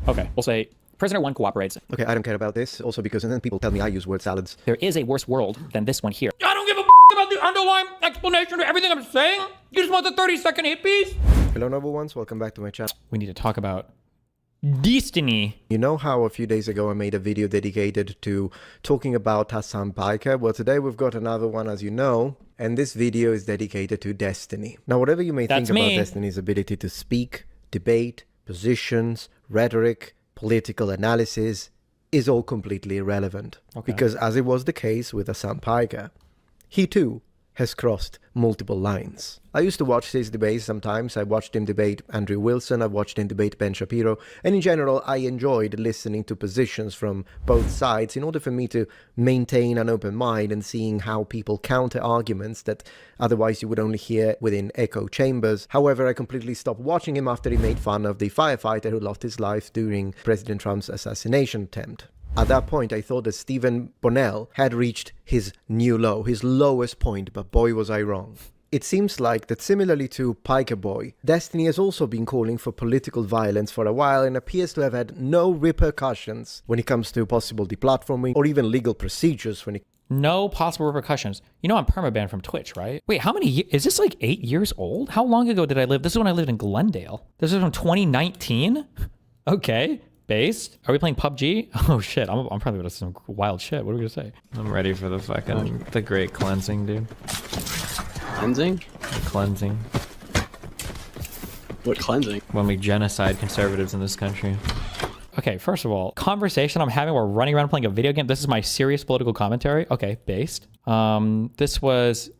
Okay, we'll say prisoner 1 cooperates. Okay, I don't care about this. Also because then people tell me I use word salads. There is a worse world than this one here. I don't give a about the underlying explanation of everything I'm saying. You just want the 30-second hit piece? Hello, noble ones. Welcome back to my channel. We need to talk about destiny. You know how a few days ago I made a video dedicated to talking about Hassan Piker? Well, today we've got another one, as you know, and this video is dedicated to destiny. Now, whatever you may think about destiny's ability to speak, debate, positions, rhetoric, political analysis is all completely irrelevant. Okay. Because as it was the case with Hassan Piker, he too has crossed multiple lines. I used to watch his debates sometimes. I watched him debate Andrew Wilson, I watched him debate Ben Shapiro, and in general I enjoyed listening to positions from both sides in order for me to maintain an open mind and seeing how people counter arguments that otherwise you would only hear within echo chambers. However, I completely stopped watching him after he made fun of the firefighter who lost his life during President Trump's assassination attempt. At that point, I thought that Stephen Bonnell had reached his new low, his lowest point, but boy was I wrong. It seems like that similarly to Piker Boy, Destiny has also been calling for political violence for a while and appears to have had no repercussions when it comes to possible deplatforming or even legal procedures when it... No possible repercussions. You know I'm permabanned from Twitch, right? Wait, how many years? Is this like 8 years old? How long ago did I live? This is when I lived in Glendale. This is from 2019? Okay. Based? Are we playing PUBG? Oh shit, I'm probably gonna say some wild shit. What are we gonna say? I'm ready for the fucking, the great cleansing, dude. Cleansing? The cleansing. What cleansing? When we genocide conservatives in this country. Okay, first of all, conversation I'm having while running around playing a video game. This is my serious political commentary. Okay, based. This was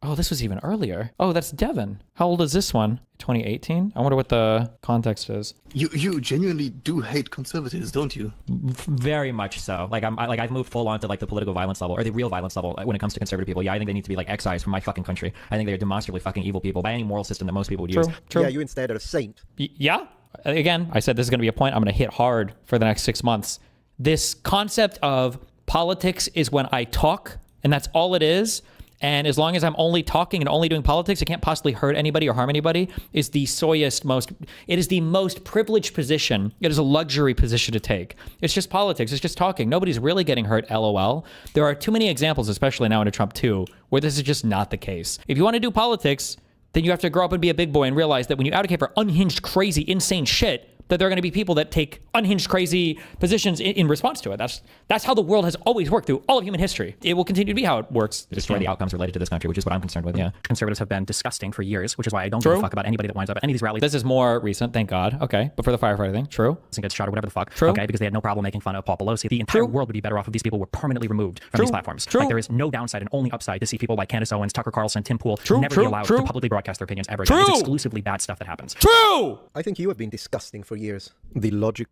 even earlier. Oh, that's Devin. How old is this one? 2018? I wonder what the context is. You genuinely do hate conservatives, don't you? Very much so. Like I've moved full on to like the political violence level or the real violence level when it comes to conservative people. Yeah, I think they need to be like excised from my fucking country. I think they're demonstrably fucking evil people by any moral system that most people would use. True. Yeah, you instead are a saint. Yeah. Again, I said this is going to be a point I'm going to hit hard for the next 6 months. This concept of politics is when I talk, and that's all it is. And as long as I'm only talking and only doing politics, it can't possibly hurt anybody or harm anybody, is the it is the most privileged position. It is a luxury position to take. It's just politics. It's just talking. Nobody's really getting hurt, LOL. There are too many examples, especially now under Trump 2, where this is just not the case. If you want to do politics, then you have to grow up and be a big boy and realize that when you advocate for unhinged, crazy, insane shit, that there are going to be people that take unhinged, crazy positions in response to it. That's how the world has always worked through all of human history. It will continue to be how it works. Destroy the outcomes related to this country, which is what I'm concerned with. Yeah, conservatives have been disgusting for years, which is why I don't give a fuck about anybody that winds up at any of these rallies. This is more recent, thank God. Okay, but for the firefighter thing, true. And gets shot or whatever the fuck. True. Okay, because they had no problem making fun of Paul Pelosi. The entire world would be better off if these people were permanently removed from these platforms. True. Like there is no downside and only upside to see people like Candace Owens, Tucker Carlson, Tim Pool never be allowed to publicly broadcast their opinions ever again. It's exclusively bad stuff that happens. True. I think you have been disgusting for years. The logical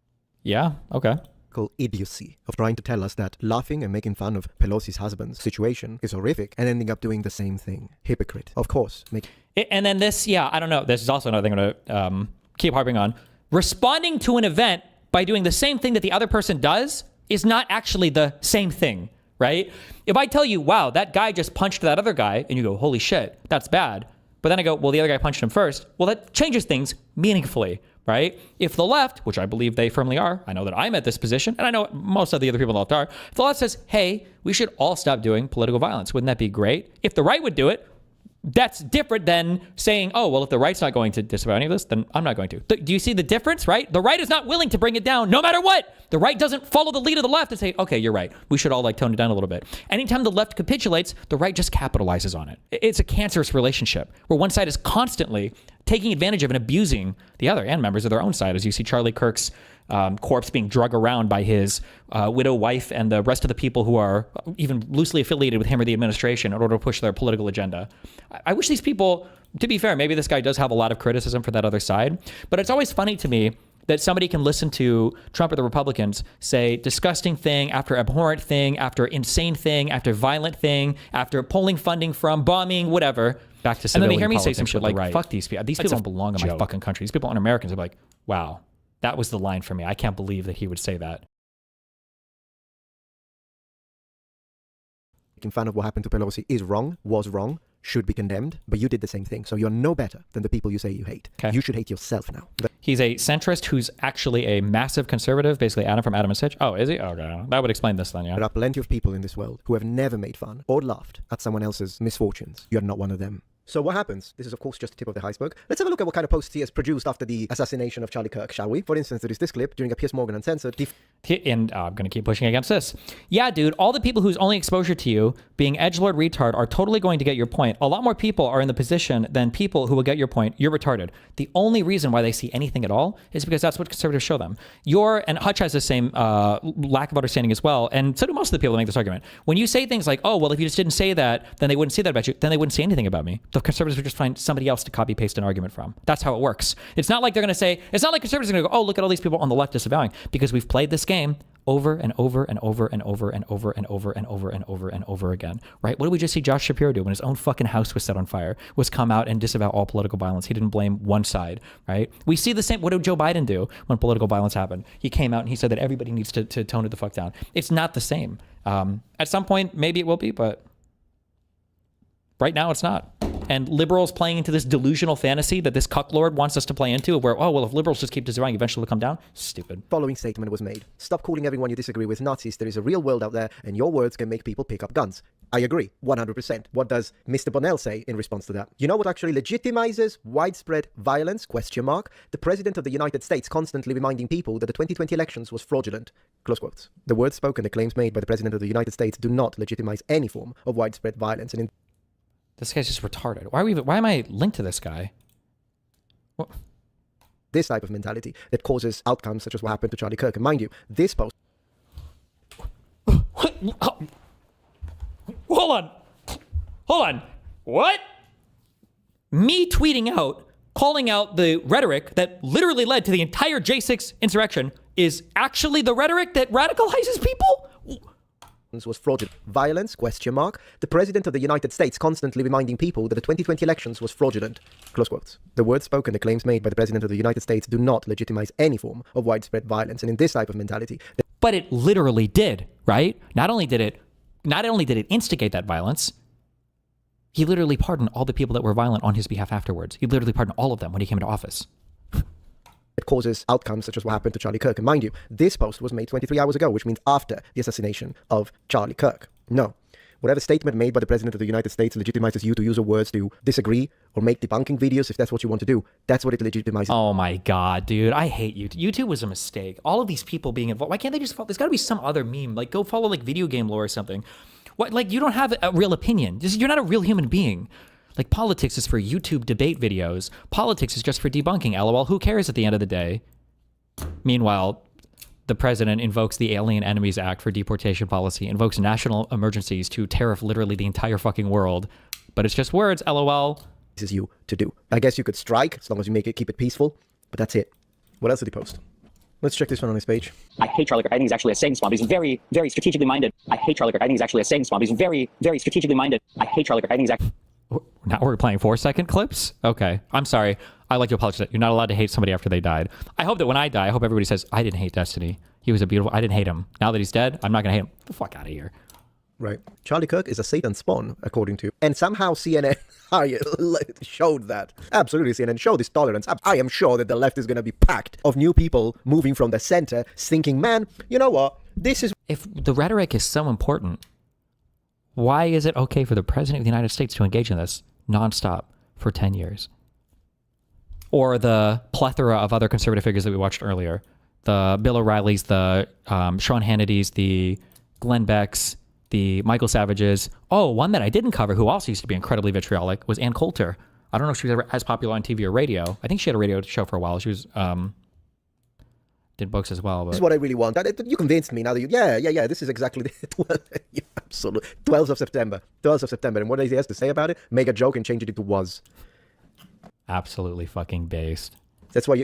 idiocy of trying to tell us that laughing and making fun of Pelosi's husband's situation is horrific and ending up doing the same thing. Hypocrite. Of course. And then this, yeah, I don't know. This is also another thing I'm going to keep harping on. Responding to an event by doing the same thing that the other person does is not actually the same thing, right? If I tell you, wow, that guy just punched that other guy, and you go, holy shit, that's bad. But then I go, well, the other guy punched him first. Well, that changes things meaningfully, right? If the left, which I believe they firmly are, I know that I'm at this position, and I know most of the other people on the left are, if the left says, hey, we should all stop doing political violence, wouldn't that be great? If the right would do it, that's different than saying, oh, well, if the right's not going to disavow any of this, then I'm not going to. Do you see the difference, right? The right is not willing to bring it down no matter what. The right doesn't follow the lead of the left and say, okay, you're right. We should all like tone it down a little bit. Anytime the left capitulates, the right just capitalizes on it. It's a cancerous relationship where one side is constantly taking advantage of and abusing the other and members of their own side. As you see Charlie Kirk's corpse being drug around by his widow wife and the rest of the people who are even loosely affiliated with him or the administration in order to push their political agenda. I wish these people, to be fair, maybe this guy does have a lot of criticism for that other side, but it's always funny to me that somebody can listen to Trump or the Republicans say disgusting thing after abhorrent thing, after insane thing, after violent thing, after pulling funding from, bombing, whatever, back to civilian. And then they hear me say some shit like, fuck these people. These people don't belong in my fucking country. These people aren't Americans. I'm like, wow, that was the line for me. I can't believe that he would say that. Making fun of what happened to Pelosi is wrong, was wrong, should be condemned, but you did the same thing. So you're no better than the people you say you hate. Okay. You should hate yourself now. He's a centrist who's actually a massive conservative, basically Adam from Adam and Stitch. Oh, is he? Okay, that would explain this then, yeah. There are plenty of people in this world who have never made fun or laughed at someone else's misfortunes. You're not one of them. So what happens? This is, of course, just the tip of the iceberg. Let's have a look at what kind of posts he has produced after the assassination of Charlie Kirk, shall we? For instance, there is this clip during a Piers Morgan Uncensored. And I'm going to keep pushing against this. Yeah, dude, all the people whose only exposure to you being edgelord retard are totally going to get your point. A lot more people are in the position than people who will get your point. You're retarded. The only reason why they see anything at all is because that's what conservatives show them. And Hutch has the same lack of understanding as well. And so do most of the people that make this argument. When you say things like, oh, well, if you just didn't say that, then they wouldn't say that about you. Then they wouldn't say anything about me. The conservatives would just find somebody else to copy paste an argument from. That's how it works. It's not like they're going to say, it's not like conservatives are going to go, oh, look at all these people on the left disavowing, because we've played this game over and over and over and over and over and over and over and over and over again, right? What did we just see Josh Shapiro do when his own fucking house was set on fire? Was come out and disavow all political violence. He didn't blame one side, right? We see the same. What did Joe Biden do when political violence happened? He came out and he said that everybody needs to tone it the fuck down. It's not the same. At some point, maybe it will be, but right now it's not. And liberals playing into this delusional fantasy that this cucklord wants us to play into, where, oh, well, if liberals just keep disavowing, eventually they'll come down. Stupid. Following statement was made. Stop calling everyone you disagree with Nazis. There is a real world out there, and your words can make people pick up guns. I agree, 100%. What does Mr. Bonnell say in response to that? You know what actually legitimizes widespread violence? ? The President of the United States constantly reminding people that the 2020 elections was fraudulent. Close quotes. The words spoken, the claims made by the President of the United States do not legitimize any form of widespread violence. And this guy's just retarded. Why am I linked to this guy? What? This type of mentality that causes outcomes such as what happened to Charlie Kirk. And mind you, this post... Hold on. What? Me tweeting out, calling out the rhetoric that literally led to the entire J6 insurrection is actually the rhetoric that radicalizes people? was fraudulent. Violence? ? The President of the United States constantly reminding people that the 2020 elections was fraudulent. Close quotes. The words spoken, the claims made by the President of the United States do not legitimize any form of widespread violence. And in this type of mentality... But it literally did, right? Not only did it instigate that violence, he literally pardoned all the people that were violent on his behalf afterwards. He literally pardoned all of them when he came into office. It causes outcomes such as what happened to Charlie Kirk. And mind you, this post was made 23 hours ago, which means after the assassination of Charlie Kirk. No. Whatever statement made by the President of the United States legitimizes you to use your words to disagree or make debunking videos if that's what you want to do. That's what it legitimizes. Oh my God, dude. I hate YouTube. YouTube was a mistake. All of these people being involved. Why can't they just follow? There's got to be some other meme. Like, go follow like video game lore or something. What? Like, you don't have a real opinion. You're not a real human being. Like, politics is for YouTube debate videos. Politics is just for debunking. LOL. Who cares at the end of the day? Meanwhile, the president invokes the Alien Enemies Act for deportation policy, invokes national emergencies to tariff literally the entire fucking world. But it's just words, LOL. This is you to do. I guess you could strike as long as you keep it peaceful, but that's it. What else did he post? Let's check this one on his page. I hate Charlie Kirk. I think he's actually a saying swamp. He's very, very strategically minded. I hate Charlie Kirk. I think he's actually a saying swamp. He's very, very strategically minded. I hate Charlie Kirk. I think he's actually... Now we're playing 4-second clips? Okay. I'm sorry. I like to apologize. You're not allowed to hate somebody after they died. I hope that when I die, I hope everybody says, I didn't hate Destiny. He was a beautiful... I didn't hate him. Now that he's dead, I'm not going to hate him. Get the fuck out of here. Right. Charlie Kirk is a Satan spawn, according to... And somehow CNN showed that. Absolutely, CNN showed this tolerance. I am sure that the left is going to be packed of new people moving from the center, thinking, man, you know what? This is... If the rhetoric is so important, why is it okay for the President of the United States to engage in this nonstop for 10 years? Or the plethora of other conservative figures that we watched earlier. The Bill O'Reillys, the Sean Hannitys, the Glenn Becks, the Michael Savages. Oh, one that I didn't cover, who also used to be incredibly vitriolic, was Ann Coulter. I don't know if she was ever as popular on TV or radio. I think she had a radio show for a while. She was... did books as well. But... This is what I really want. You convinced me now that you... Yeah. This is exactly the... Yeah, absolutely. 12th of September. 12th of September. And what he has to say about it? Make a joke and change it into was. Absolutely fucking based. That's why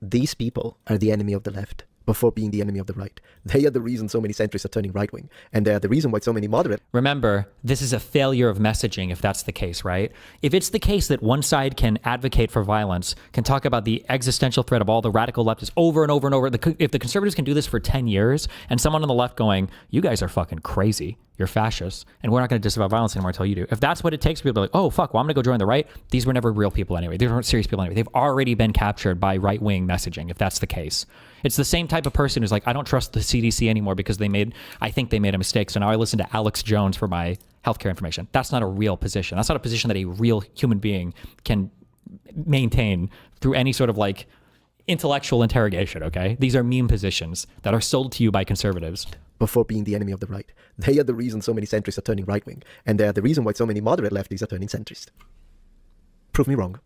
these people are the enemy of the left before being the enemy of the right. They are the reason so many centrists are turning right-wing. And they're the reason why so many moderate... Remember, this is a failure of messaging if that's the case, right? If it's the case that one side can advocate for violence, can talk about the existential threat of all the radical leftists over and over and over, if the conservatives can do this for 10 years, and someone on the left going, you guys are fucking crazy, you're fascist, and we're not going to disavow violence anymore until you do. If that's what it takes for people to be like, oh, fuck, well, I'm going to go join the right. These were never real people anyway. These weren't serious people anyway. They've already been captured by right-wing messaging, if that's the case. It's the same type of person who's like, I don't trust the CDC anymore because I think they made a mistake, so now I listen to Alex Jones for my healthcare information. That's not a real position. That's not a position that a real human being can maintain through any sort of like intellectual interrogation, okay? These are meme positions that are sold to you by conservatives. Before being the enemy of the right. They are the reason so many centrists are turning right-wing, and they are the reason why so many moderate lefties are turning centrist. Prove me wrong.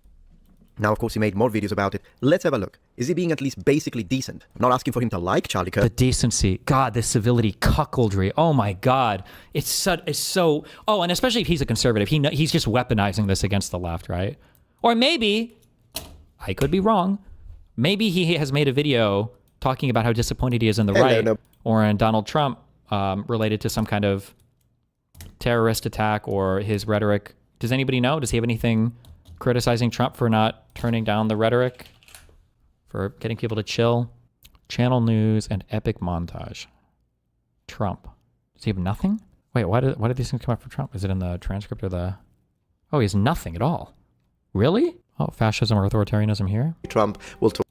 Now, of course, he made more videos about it. Let's have a look. Is he being at least basically decent? I'm not asking for him to like Charlie Kirk. The decency. God, this civility cuckoldry. Oh my God. It's so... Oh, and especially if he's a conservative, he's just weaponizing this against the left, right? Or maybe, I could be wrong, maybe he has made a video talking about how disappointed he is in the right or in Donald Trump related to some kind of terrorist attack or his rhetoric. Does anybody know? Does he have anything criticizing Trump for not turning down the rhetoric? For getting people to chill? Channel news and epic montage. Trump. Does he have nothing? Wait, why did these things come up for Trump? Is it in the transcript or the... Oh, he has nothing at all. Really? Oh, fascism or authoritarianism here? Trump will talk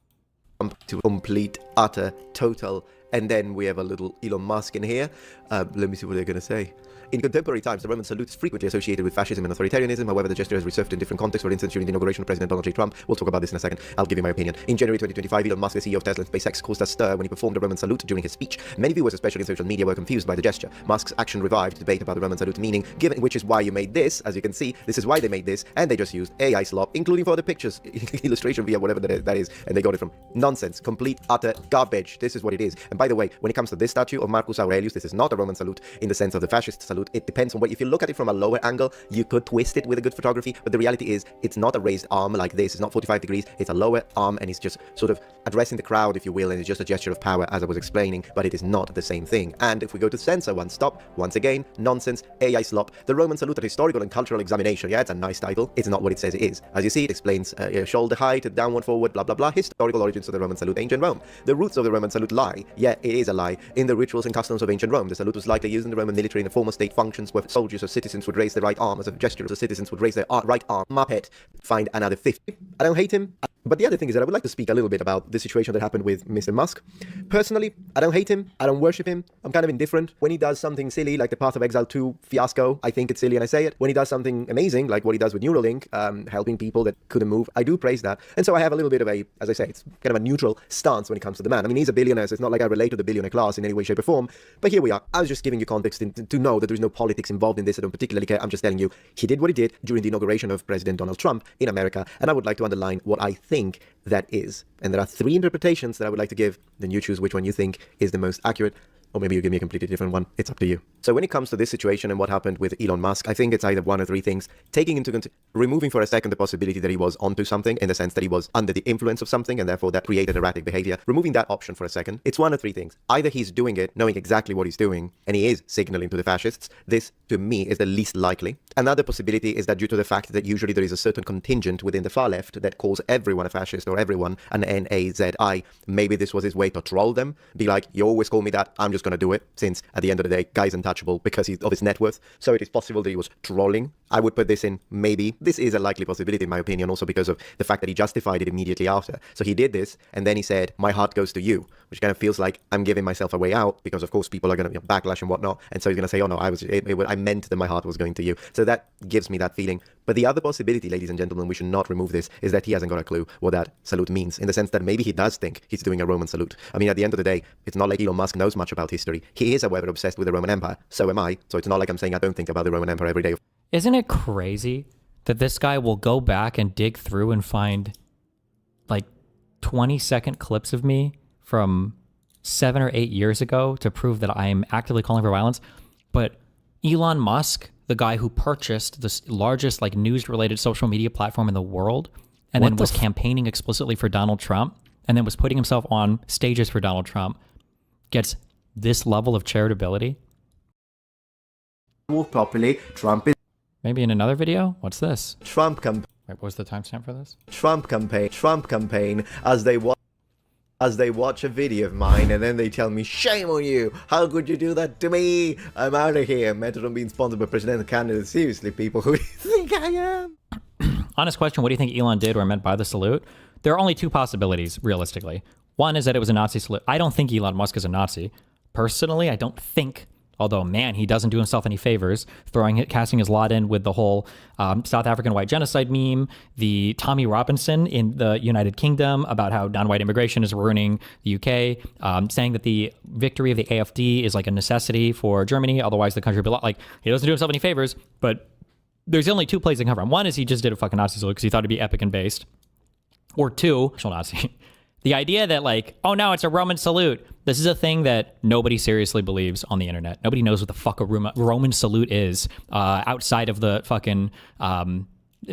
to complete, utter, total, and then we have a little Elon Musk in here. Let me see what they're going to say. In contemporary times, the Roman salute is frequently associated with fascism and authoritarianism. However, the gesture has resurfaced in different contexts. For instance, during the inauguration of President Donald J. Trump. We'll talk about this in a second. I'll give you my opinion. In January 2025, Elon Musk, the CEO of Tesla and SpaceX, caused a stir when he performed a Roman salute during his speech. Many viewers, especially in social media, were confused by the gesture. Musk's action revived debate about the Roman salute meaning, given which is why you made this. As you can see, this is why they made this, and they just used AI slop, including for the pictures, illustration via whatever that is, and they got it from nonsense, complete, utter garbage. This is what it is. And by the way, when it comes to this statue of Marcus Aurelius, this is not a Roman salute in the sense of the fascist salute. It depends on what, if you look at it from a lower angle, you could twist it with a good photography, but the reality is it's not a raised arm like this. It's not 45 degrees. It's a lower arm, and it's just sort of addressing the crowd, if you will, and it's just a gesture of power, as I was explaining, but it is not the same thing. And if we go to censor one stop, once again, nonsense, AI slop, the Roman salute, a historical and cultural examination. Yeah, it's a nice title. It's not what it says it is. As you see, it explains shoulder height, downward, forward, blah, blah, blah, historical origins of the Roman salute, ancient Rome. The roots of the Roman salute lie, yeah, it is a lie, in the rituals and customs of ancient Rome. The salute was likely used in the Roman military in the former state functions where soldiers or citizens would raise their right arm as a gesture, the citizens would raise their right arm. Muppet, find another 50. I don't hate him. But the other thing is that I would like to speak a little bit about the situation that happened with Mr. Musk. Personally, I don't hate him. I don't worship him. I'm kind of indifferent. When he does something silly, like the Path of Exile 2 fiasco, I think it's silly and I say it. When he does something amazing, like what he does with Neuralink, helping people that couldn't move, I do praise that. And so I have a little bit of a, as I say, it's kind of a neutral stance when it comes to the man. I mean, he's a billionaire, so it's not like I relate to the billionaire class in any way, shape, or form. But here we are. I was just giving you context to know that there is no politics involved in this. I don't particularly care. I'm just telling you, he did what he did during the inauguration of President Donald Trump in America. And I would like to underline what I think that is. And there are three interpretations that I would like to give. Then you choose which one you think is the most accurate. Or maybe you give me a completely different one. It's up to you. So when it comes to this situation and what happened with Elon Musk, I think it's either one or three things. Taking into removing for a second the possibility that he was onto something, in the sense that he was under the influence of something, and therefore that created erratic behavior. Removing that option for a second, it's one or three things. Either he's doing it, knowing exactly what he's doing, and he is signaling to the fascists. This, to me, is the least likely. Another possibility is that due to the fact that usually there is a certain contingent within the far left that calls everyone a fascist or everyone an Nazi, maybe this was his way to troll them. Be like, you always call me that, I'm just going to do it, since at the end of the day, guy's untouchable because of his net worth. So it is possible that he was trolling. I would put this in maybe. This is a likely possibility in my opinion, also because of the fact that he justified it immediately after. So he did this, and then he said, my heart goes to you, which kind of feels like I'm giving myself a way out, because of course people are going to backlash and whatnot. And so he's going to say, oh no, I meant that my heart was going to you. So that gives me that feeling. But the other possibility, ladies and gentlemen, we should not remove this, is that he hasn't got a clue what that salute means, in the sense that maybe he does think he's doing a Roman salute. I mean, at the end of the day, it's not like Elon Musk knows much about history. He is, however, obsessed with the Roman Empire. So am I. So it's not like I'm saying I don't think about the Roman Empire every day. Isn't it crazy that this guy will go back and dig through and find like 20-second clips of me from 7 or 8 years ago to prove that I am actively calling for violence? But Elon Musk, the guy who purchased the largest like news-related social media platform in the world, and then was campaigning explicitly for Donald Trump, and then was putting himself on stages for Donald Trump, gets this level of charitability? More properly, Trump is... Maybe in another video? What's this? Trump campaign. Wait, what was the timestamp for this? Trump campaign as they want. as they watch a video of mine and then they tell me, shame on you, how could you do that to me? I'm out of here. Metatron being sponsored by presidential candidates. Seriously, people, who do you think I am? Honest question, what do you think Elon did or meant by the salute? There are only two possibilities, realistically. One is that it was a Nazi salute. I don't think Elon Musk is a Nazi. Personally, I don't think, although, man, he doesn't do himself any favors, casting his lot in with the whole South African white genocide meme, the Tommy Robinson in the United Kingdom about how non-white immigration is ruining the UK, saying that the victory of the AfD is like a necessity for Germany, otherwise the country would be like, he doesn't do himself any favors, but there's only two places to cover him. One is he just did a fucking Nazi salute because he thought it'd be epic and based. Or two, actual Nazi. The idea that like, oh no, it's a Roman salute. This is a thing that nobody seriously believes on the internet. Nobody knows what the fuck a Roman salute is outside of the fucking...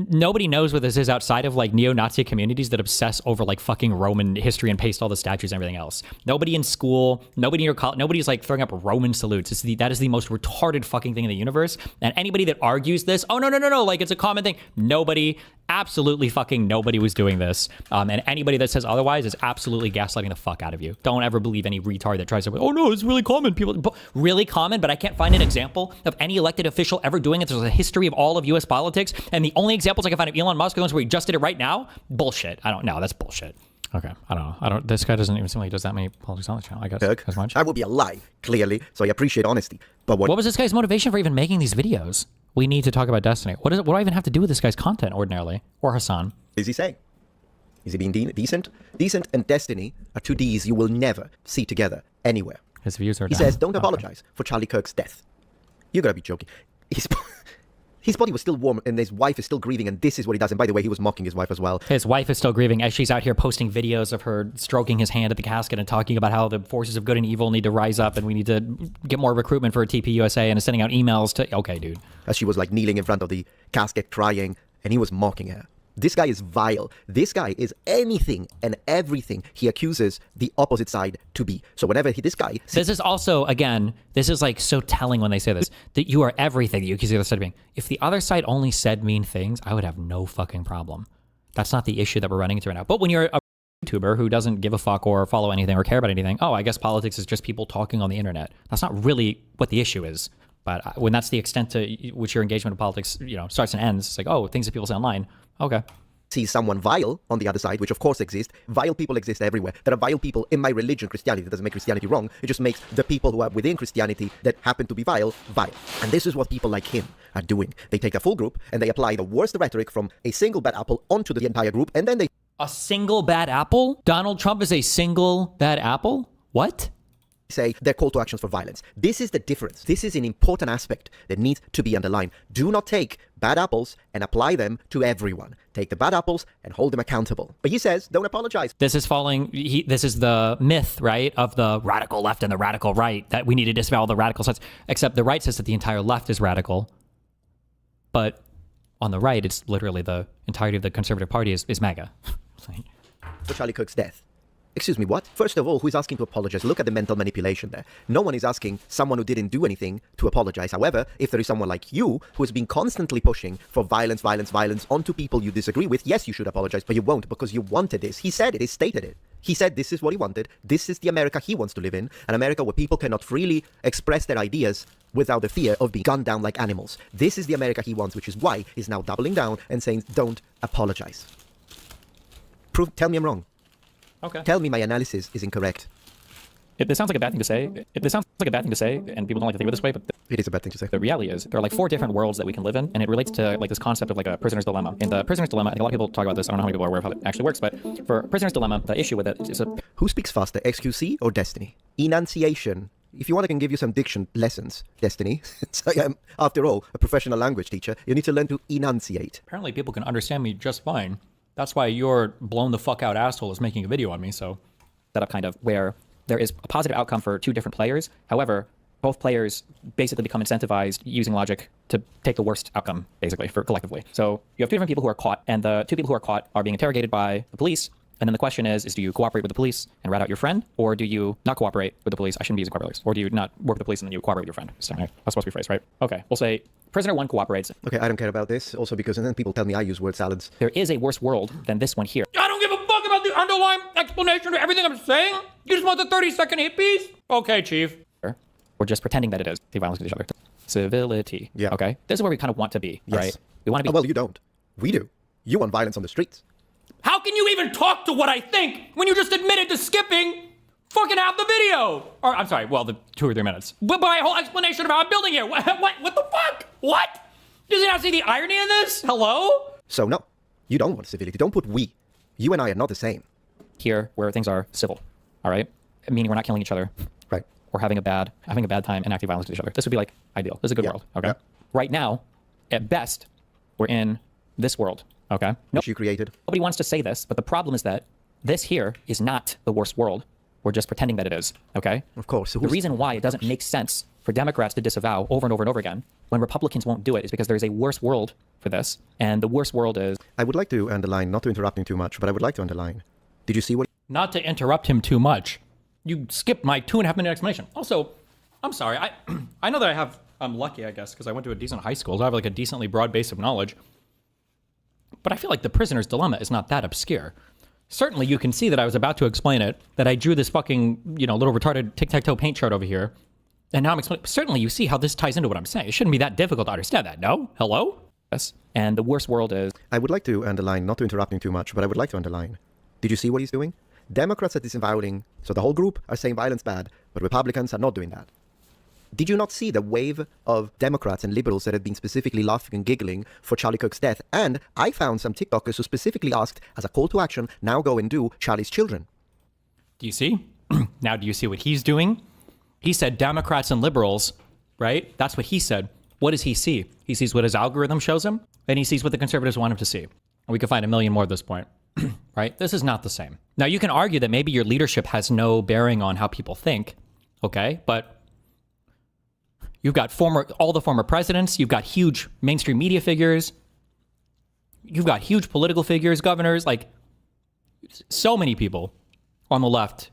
nobody knows what this is outside of like neo-Nazi communities that obsess over like fucking Roman history and paste all the statues and everything else. Nobody in school, nobody in your college, nobody's like throwing up Roman salutes. That is the most retarded fucking thing in the universe. And anybody that argues this, oh no, like it's a common thing. Nobody, absolutely fucking nobody was doing this. And anybody that says otherwise is absolutely gaslighting the fuck out of you. Don't ever believe any retard that tries to, oh no, it's really common. People, really common, but I can't find an example of any elected official ever doing it. There's a history of all of US politics, and the only examples I can find of Elon Musk are the ones where he just did it right now. Bullshit. I don't know. That's bullshit. Okay. I don't know. This guy doesn't even seem like he does that many politics on the channel, I guess. As much. That would be a lie, clearly. So I appreciate honesty. But what was this guy's motivation for even making these videos? We need to talk about Destiny. What do I even have to do with this guy's content ordinarily? Or Hassan? is he saying? Is he being decent? Decent and Destiny are two Ds you will never see together anywhere. His views are He down. says, don't apologize for Charlie Kirk's death. You gotta be joking. His body was still warm and his wife is still grieving, and this is what he does. And by the way, he was mocking his wife as well. His wife is still grieving as she's out here posting videos of her stroking his hand at the casket and talking about how the forces of good and evil need to rise up and we need to get more recruitment for TPUSA, and is sending out emails to... Okay, dude. As she was like kneeling in front of the casket crying, and he was mocking her. This guy is vile. This guy is anything and everything he accuses the opposite side to be. So whenever this guy... This is also, again, this is like so telling when they say this, that you are everything you accuse the other side of being. If the other side only said mean things, I would have no fucking problem. That's not the issue that we're running into right now. But when you're a YouTuber who doesn't give a fuck or follow anything or care about anything, oh, I guess politics is just people talking on the internet. That's not really what the issue is. But when that's the extent to which your engagement in politics, starts and ends, it's like, oh, things that people say online. Okay. See someone vile on the other side, which of course exists. Vile people exist everywhere. There are vile people in my religion, Christianity. That doesn't make Christianity wrong. It just makes the people who are within Christianity that happen to be vile. And this is what people like him are doing. They take a full group and they apply the worst rhetoric from a single bad apple onto the entire group, and then they... A single bad apple? Donald Trump is a single bad apple? What? Say their call to actions for violence. This is the difference. This is an important aspect that needs to be underlined. Do not take bad apples and apply them to everyone. Take the bad apples and hold them accountable. But he says, don't apologize. This is this is the myth, right, of the radical left and the radical right, that we need to disavow the radical sides. Except the right says that the entire left is radical. But on the right, it's literally the entirety of the conservative party is MAGA. For Charlie Kirk's death. Excuse me, what? First of all, who is asking to apologize? Look at the mental manipulation there. No one is asking someone who didn't do anything to apologize. However, if there is someone like you who has been constantly pushing for violence onto people you disagree with, yes, you should apologize, but you won't because you wanted this. He said it, he stated it. He said this is what he wanted. This is the America he wants to live in, an America where people cannot freely express their ideas without the fear of being gunned down like animals. This is the America he wants, which is why he's now doubling down and saying, don't apologize. Tell me I'm wrong. Okay. Tell me my analysis is incorrect. This sounds like a bad thing to say. This sounds like a bad thing to say, and people don't like to think of it this way, but it is a bad thing to say. The reality is there are like 4 different worlds that we can live in, and it relates to like this concept of like a prisoner's dilemma. In the prisoner's dilemma, I think a lot of people talk about this. I don't know how many people are aware of how it actually works, but for prisoner's dilemma, the issue with it is Who speaks faster, XQC or Destiny? Enunciation. If you want, I can give you some diction lessons, Destiny. So I am, after all, a professional language teacher. You need to learn to enunciate. Apparently people can understand me just fine. That's why your blown the fuck out asshole is making a video on me, so... Setup kind of where there is a positive outcome for 2 different players. However, both players basically become incentivized using logic to take the worst outcome, basically, for collectively. So you have 2 different people who are caught, and the 2 people who are caught are being interrogated by the police. And then the question is do you cooperate with the police and rat out your friend, or do you not cooperate with the police? I shouldn't be using cooperate police. Or do you not work with the police and then you cooperate with your friend? So, that's supposed to be phrased, right? Okay, we'll say prisoner 1 cooperates. Okay, I don't care about this. Also because then people tell me I use word salads. There is a worse world than this one here. I don't give a fuck about the the underlying explanation to everything I'm saying? You just want the 30-second hit piece? Okay, Chief. We're just pretending that it is. The violence against each other. Civility. Yeah. Okay? This is where we kind of want to be, Yes. right? We want to be... Oh, well, you don't. We do. You want violence on the streets. How can you even talk to what I think when you just admitted to skipping fucking half the video? Or, I'm sorry, well, the 2 or 3 minutes. But my whole explanation of how I'm building here. What the fuck? What? Does he not see the irony in this? Hello? So, no. You don't want civility. Don't put we. You and I are not the same. here where things are civil, all right? Meaning we're not killing each other. Right. Or having a bad time and acting violence to each other. This would be like ideal. This is a good world, okay? Yeah. Right now, at best, we're in this world, okay? Which you created. Nobody wants to say this, but the problem is that this here is not the worst world. We're just pretending that it is, okay? Of course. The reason why it doesn't make sense for Democrats to disavow over and over and over again when Republicans won't do it is because there's a worse world for this. And the worst world is... I would like to underline, not to interrupt him too much, but I would like to underline. Did you see what... Not to interrupt him too much. You skipped my 2.5-minute explanation. Also, I'm sorry. I know that I'm lucky, I guess, because I went to a decent high school. So I have like a decently broad base of knowledge. But I feel like the prisoner's dilemma is not that obscure. Certainly, you can see that I was about to explain it, that I drew this fucking, little retarded tic-tac-toe paint chart over here. And now I'm explaining. Certainly, you see how this ties into what I'm saying. It shouldn't be that difficult to understand that, no? Hello? Yes. And the worst world is... I would like to underline, not to interrupt him too much, but I would like to underline. Did you see what he's doing? Democrats are disavowing, so the whole group are saying violence bad, but Republicans are not doing that. Did you not see the wave of Democrats and liberals that have been specifically laughing and giggling for Charlie Kirk's death? And I found some TikTokers who specifically asked, as a call to action, now go and do Charlie's children. Do you see? Now do you see what he's doing? He said Democrats and liberals, right? That's what he said. What does he see? He sees what his algorithm shows him, and he sees what the conservatives want him to see. And we could find a million more at this point, right? This is not the same. Now, you can argue that maybe your leadership has no bearing on how people think, okay? But you've got all the former presidents, you've got huge mainstream media figures, you've got huge political figures, governors, like so many people on the left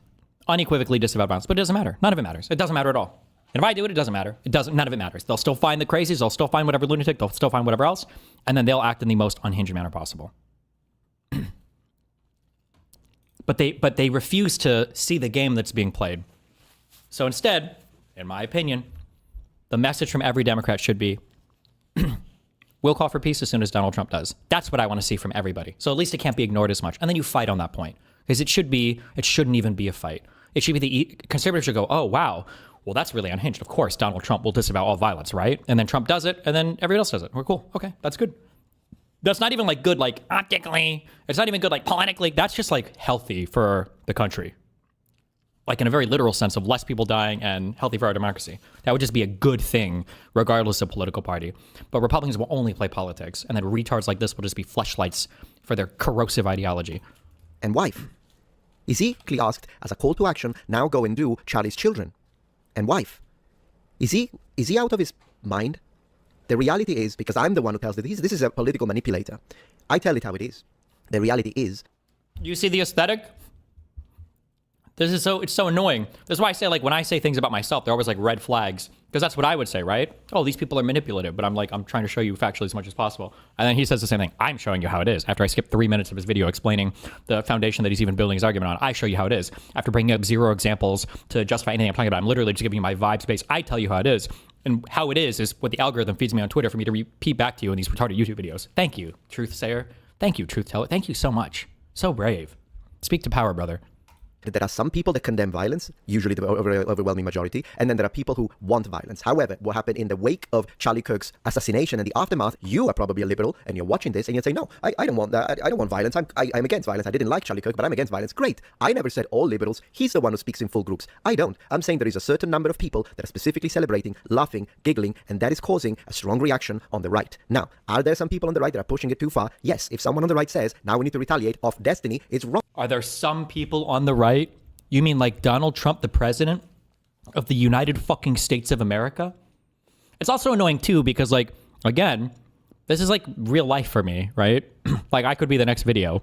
unequivocally disavow violence, but it doesn't matter. None of it matters. It doesn't matter at all. And if I do it, it doesn't matter. None of it matters. They'll still find the crazies, they'll still find whatever lunatic, they'll still find whatever else, and then they'll act in the most unhinged manner possible. But they refuse to see the game that's being played. So instead, in my opinion, the message from every Democrat should be, we'll call for peace as soon as Donald Trump does. That's what I want to see from everybody. So at least it can't be ignored as much. And then you fight on that point. Because it shouldn't even be a fight. It should be conservatives should go, oh, wow, well, that's really unhinged. Of course, Donald Trump will disavow all violence, right? And then Trump does it, and then everyone else does it. We're cool. Okay, that's good. That's not even like good, like optically. It's not even good, like politically. That's just like healthy for the country. Like in a very literal sense of less people dying and healthy for our democracy. That would just be a good thing, regardless of political party. But Republicans will only play politics, and then retards like this will just be fleshlights for their corrosive ideology. And wife. Ezekiel asked, as a call to action, now go and do Charlie's children. And wife. Is he out of his mind? The reality is, because I'm the one who tells it, this is a political manipulator. I tell it how it is. The reality is... You see the aesthetic? It's so annoying. That's why I say, like, when I say things about myself, they're always like red flags. Because that's what I would say, right? Oh, these people are manipulative. But I'm trying to show you factually as much as possible. And then he says the same thing. I'm showing you how it is. After I skip 3 minutes of his video explaining the foundation that he's even building his argument on, I show you how it is. After bringing up 0 examples to justify anything I'm talking about, I'm literally just giving you my vibe space. I tell you how it is. And how it is what the algorithm feeds me on Twitter for me to repeat back to you in these retarded YouTube videos. Thank you, truth sayer. Thank you, truth teller. Thank you so much. So brave. Speak to power, brother. There are some people that condemn violence, usually the overwhelming majority, and then there are people who want violence. However, what happened in the wake of Charlie Kirk's assassination and the aftermath, you are probably a liberal, and you're watching this, and you're saying, no, I don't want that. I don't want violence. I'm against violence. I didn't like Charlie Kirk, but I'm against violence. Great. I never said all liberals. He's the one who speaks in full groups. I don't. I'm saying there is a certain number of people that are specifically celebrating, laughing, giggling, and that is causing a strong reaction on the right. Now, are there some people on the right that are pushing it too far? Yes. If someone on the right says, now we need to retaliate off destiny, it's wrong. Are there some people on the right? You mean like Donald Trump, the president of the United fucking States of America? It's also annoying too because, like, again, this is like real life for me, right? Like I could be the next video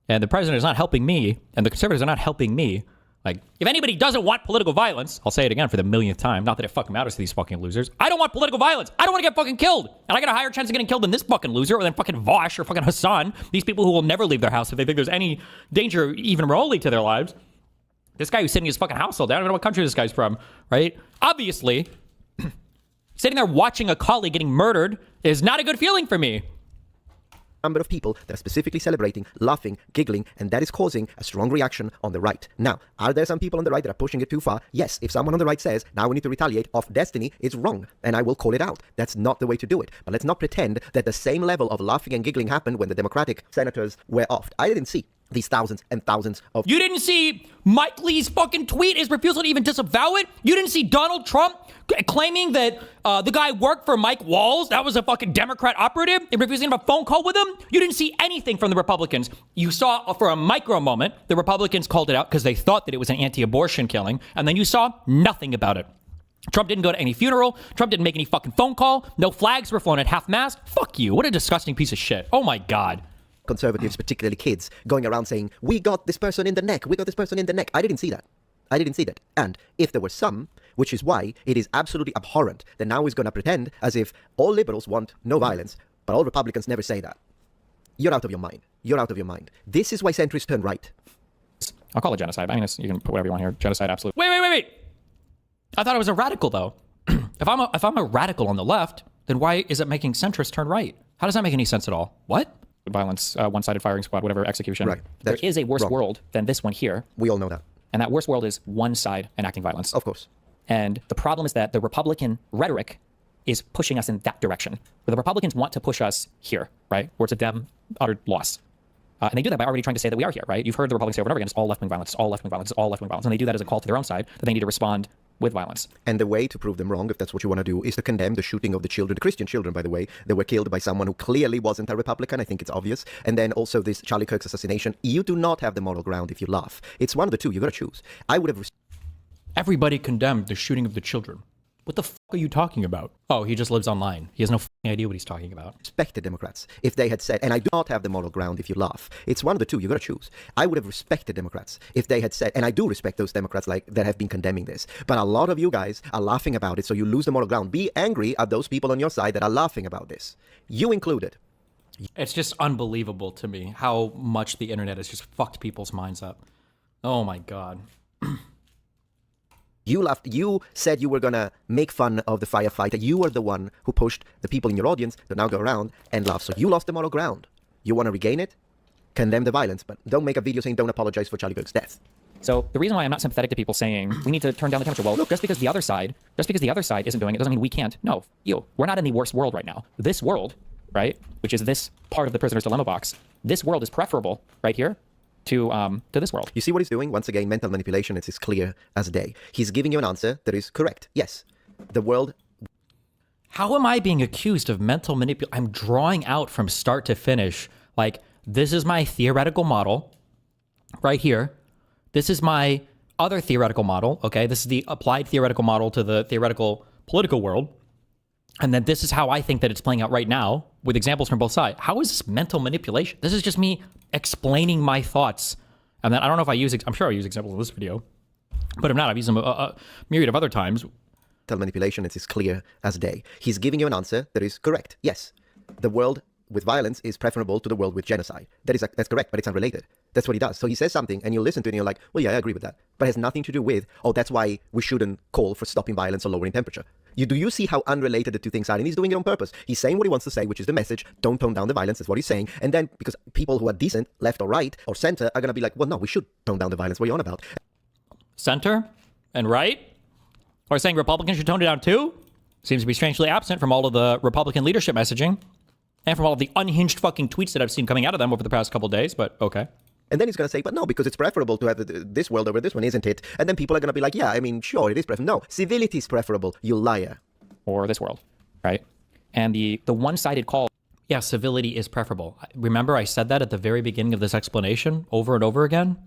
and the president is not helping me and the conservatives are not helping me. Like, if anybody doesn't want political violence, I'll say it again for the millionth time, not that it fucking matters to these fucking losers. I don't want political violence. I don't want to get fucking killed. And I got a higher chance of getting killed than this fucking loser or than fucking Vosh or fucking Hassan. These people who will never leave their house if they think there's any danger even remotely to their lives. This guy who's sitting in his fucking house all day, I don't know what country this guy's from, right? Obviously, sitting there watching a colleague getting murdered is not a good feeling for me. Number of people that are specifically celebrating, laughing, giggling, and that is causing a strong reaction on the right. Now, are there some people on the right that are pushing it too far? Yes. If someone on the right says, now we need to retaliate off Destiny, it's wrong, and I will call it out. That's not the way to do it. But let's not pretend that the same level of laughing and giggling happened when the Democratic senators were offed. I didn't see these thousands and thousands of... You didn't see Mike Lee's fucking tweet, his refusal to even disavow it? You didn't see Donald Trump claiming that the guy worked for Mike Walls? That was a fucking Democrat operative and refusing to have a phone call with him? You didn't see anything from the Republicans. You saw for a micro moment, the Republicans called it out because they thought that it was an anti-abortion killing, and then you saw nothing about it. Trump didn't go to any funeral. Trump didn't make any fucking phone call. No flags were flown at half-mast. Fuck you. What a disgusting piece of shit. Oh my God. Conservatives, particularly kids, going around saying, we got this person in the neck, we got this person in the neck. I didn't see that. I didn't see that. And if there were some, which is why it is absolutely abhorrent that now he's going to pretend as if all liberals want no violence, but all Republicans never say that. You're out of your mind. You're out of your mind. This is why centrists turn right. I'll call it genocide. I mean, you can put whatever you want here. Genocide, absolutely. Wait. I thought I was a radical, though. If I'm a radical on the left, then why is it making centrists turn right? How does that make any sense at all? What? Violence, one-sided firing squad, whatever, execution. Right. There is a worse world than this one here. We all know that. And that worse world is one side enacting violence. Of course. And the problem is that the Republican rhetoric is pushing us in that direction. Where the Republicans want to push us here, right? Where it's a dem utter loss. And they do that by already trying to say that we are here, right? You've heard the Republicans say over and over again, it's all left-wing violence, it's all left-wing violence, it's all left-wing violence. And they do that as a call to their own side, that they need to respond with violence. And the way to prove them wrong, if that's what you want to do, is to condemn the shooting of the children, the Christian children, by the way, that were killed by someone who clearly wasn't a Republican. I think it's obvious. And then also this Charlie Kirk's assassination. You do not have the moral ground if you laugh. It's one of the two. You got to choose. I would have... Everybody condemned the shooting of the children. What the fuck are you talking about? Oh, he just lives online. He has no fucking idea what he's talking about. Respected Democrats if they had said, and I do not have the moral ground if you laugh. It's one of the two. You got to choose. I would have respected Democrats if they had said, and I do respect those Democrats like that have been condemning this. But a lot of you guys are laughing about it, so you lose the moral ground. Be angry at those people on your side that are laughing about this. You included. It's just unbelievable to me how much the internet has just fucked people's minds up. Oh my God. You laughed. You said you were going to make fun of the firefighter. You were the one who pushed the people in your audience to now go around and laugh. So you lost the moral ground. You want to regain it? Condemn the violence, but don't make a video saying don't apologize for Charlie Kirk's death. So the reason why I'm not sympathetic to people saying we need to turn down the temperature, well, look, just because the other side isn't doing it doesn't mean we can't. No, we're not in the worst world right now. This world, right, which is this part of the prisoner's dilemma box, this world is preferable right here to this world. You see what he's doing? Once again, mental manipulation. It's as clear as day. He's giving you an answer that is correct. Yes, the world... How am I being accused of mental manipulation? I'm drawing out from start to finish. Like, this is my theoretical model right here. This is my other theoretical model, okay? This is the applied theoretical model to the theoretical political world. And then this is how I think that it's playing out right now with examples from both sides. How is this mental manipulation? This is just me explaining my thoughts. And then I don't know if I'm sure I use examples in this video, but if not, I've used them a myriad of other times. Mental manipulation is as clear as day. He's giving you an answer that is correct. Yes, the world with violence is preferable to the world with genocide. That's correct, but it's unrelated. That's what he does. So he says something and you listen to it and you're like, well, yeah, I agree with that. But it has nothing to do with, oh, that's why we shouldn't call for stopping violence or lowering temperature. Do you see how unrelated the two things are? And he's doing it on purpose. He's saying what he wants to say, which is the message, don't tone down the violence, that's what he's saying. And then, because people who are decent, left or right, or center, are going to be like, well, no, we should tone down the violence. What are you on about? Center and right? Or saying Republicans should tone it down too? Seems to be strangely absent from all of the Republican leadership messaging. And from all of the unhinged fucking tweets that I've seen coming out of them over the past couple of days, but okay. And then he's going to say, but no, because it's preferable to have this world over this one, isn't it? And then people are going to be like, yeah, I mean, sure, it is preferable. No, civility is preferable, you liar. Or this world, right? And the one-sided call, yeah, civility is preferable. Remember I said that at the very beginning of this explanation over and over again?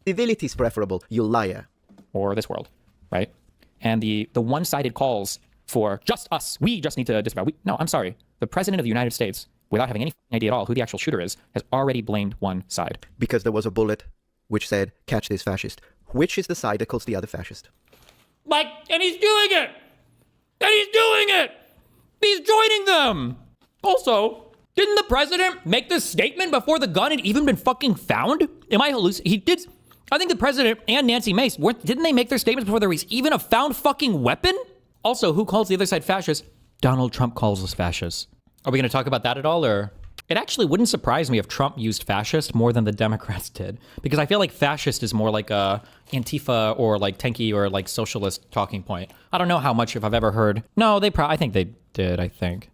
Civility is preferable, you liar. Or this world, right? And the one-sided calls for just us, we just need to disavow. No, I'm sorry. The president of the United States, without having any idea at all who the actual shooter is, has already blamed one side. Because there was a bullet which said, catch this fascist. which is the side that calls the other fascist? Like, and he's doing it! And he's doing it! He's joining them! Also, didn't the president make this statement before the gun had even been fucking found? Am I hallucinating? He did. I think the president and Nancy Mace, didn't they make their statements before there was even a found fucking weapon? Also, who calls the other side fascist? Donald Trump calls us fascists. Are we going to talk about that at all, or? It actually wouldn't surprise me if Trump used fascist more than the Democrats did, because I feel like fascist is more like a Antifa or like tanky or like socialist talking point. I don't know how much if I've ever heard. No, I think they did, I think.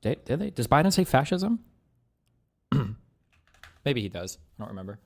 Did they? Does Biden say fascism? Maybe he does. I don't remember.